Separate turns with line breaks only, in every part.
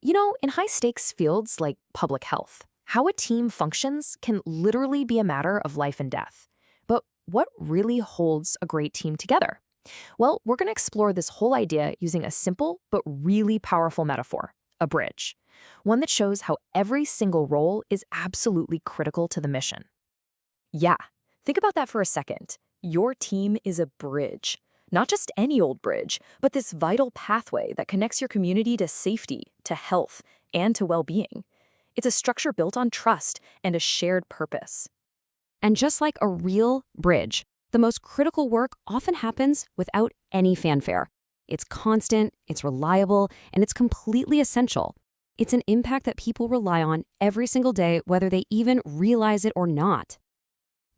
In high-stakes fields like public health, how a team functions can literally be a matter of life and death. But what really holds a great team together? Well, we're going to explore this whole idea using a simple but really powerful metaphor, a bridge. One that shows how every single role is absolutely critical to the mission. Yeah, think about that for a second. Your team is a bridge. Not just any old bridge, but this vital pathway that connects your community to safety, to health, and to well-being. It's a structure built on trust and a shared purpose. And just like a real bridge, the most critical work often happens without any fanfare. It's constant, it's reliable, and it's completely essential. It's an impact that people rely on every single day, whether they even realize it or not.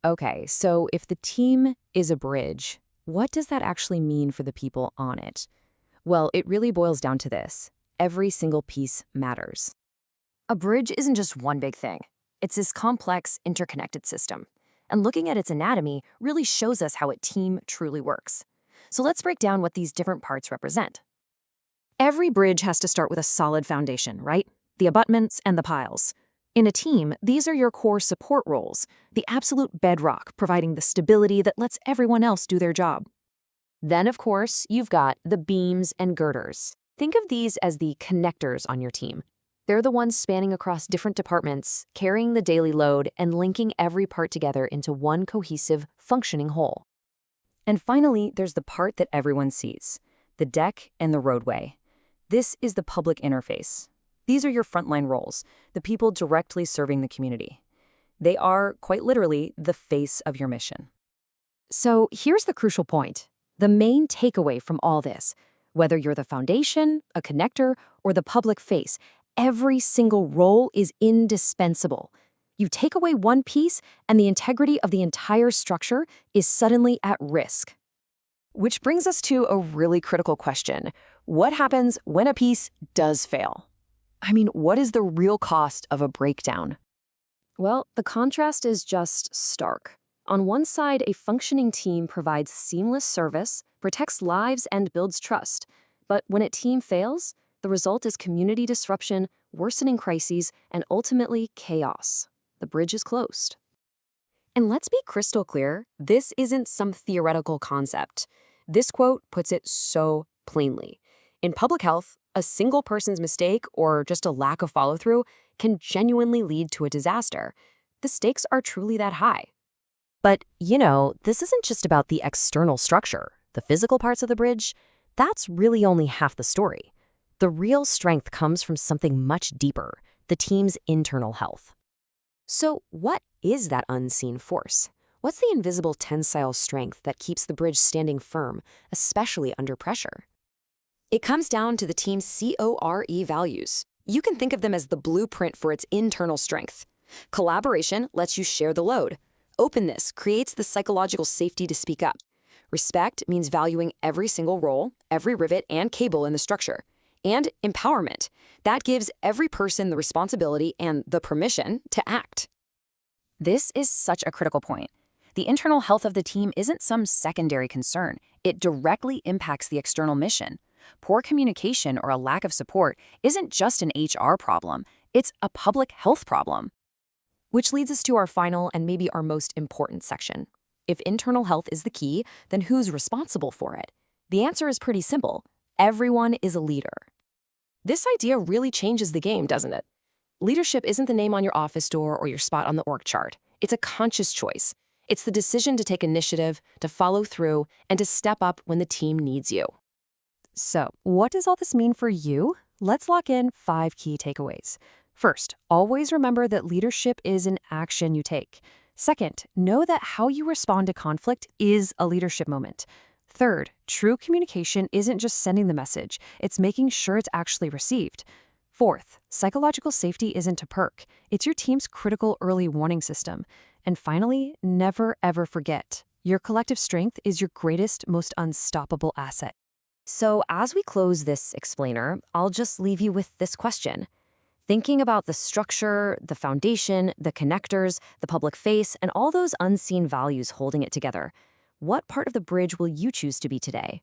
Okay, so if the team is a bridge, what does that actually mean for the people on it? Well, it really boils down to this. Every single piece matters. A bridge isn't just one big thing. It's this complex, interconnected system. And looking at its anatomy really shows us how a team truly works. So let's break down what these different parts represent. Every bridge has to start with a solid foundation, right? The abutments and the piles. In a team, these are your core support roles, the absolute bedrock providing the stability that lets everyone else do their job. Then, of course, you've got the beams and girders. Think of these as the connectors on your team. They're the ones spanning across different departments, carrying the daily load and linking every part together into one cohesive, functioning whole. And finally, there's the part that everyone sees, the deck and the roadway. This is the public interface. These are your frontline roles, the people directly serving the community. They are, quite literally, the face of your mission. So here's the crucial point. The main takeaway from all this, whether you're the foundation, a connector, or the public face, every single role is indispensable. You take away one piece, and the integrity of the entire structure is suddenly at risk. Which brings us to a really critical question. What happens when a piece does fail? What is the real cost of a breakdown? Well, the contrast is just stark. On one side, a functioning team provides seamless service, protects lives, and builds trust. But when a team fails, the result is community disruption, worsening crises, and ultimately chaos. The bridge is closed. And let's be crystal clear, this isn't some theoretical concept. This quote puts it so plainly. In public health, a single person's mistake or just a lack of follow-through can genuinely lead to a disaster. The stakes are truly that high. But, this isn't just about the external structure, the physical parts of the bridge. That's really only half the story. The real strength comes from something much deeper, the team's internal health. So what is that unseen force? What's the invisible tensile strength that keeps the bridge standing firm, especially under pressure? It comes down to the team's CORE values. You can think of them as the blueprint for its internal strength. Collaboration lets you share the load. Openness creates the psychological safety to speak up. Respect means valuing every single role, every rivet and cable in the structure. And empowerment. That gives every person the responsibility and the permission to act. This is such a critical point. The internal health of the team isn't some secondary concern. It directly impacts the external mission. Poor communication or a lack of support isn't just an HR problem, it's a public health problem. Which leads us to our final and maybe our most important section. If internal health is the key, then who's responsible for it? The answer is pretty simple. Everyone is a leader. This idea really changes the game, doesn't it? Leadership isn't the name on your office door or your spot on the org chart. It's a conscious choice. It's the decision to take initiative, to follow through, and to step up when the team needs you. So, what does all this mean for you? Let's lock in 5 key takeaways. First, always remember that leadership is an action you take. Second, know that how you respond to conflict is a leadership moment. Third, true communication isn't just sending the message, it's making sure it's actually received. Fourth, psychological safety isn't a perk, it's your team's critical early warning system. And finally, never ever forget, your collective strength is your greatest, most unstoppable asset. So as we close this explainer, I'll just leave you with this question. Thinking about the structure, the foundation, the connectors, the public face, and all those unseen values holding it together, what part of the bridge will you choose to be today?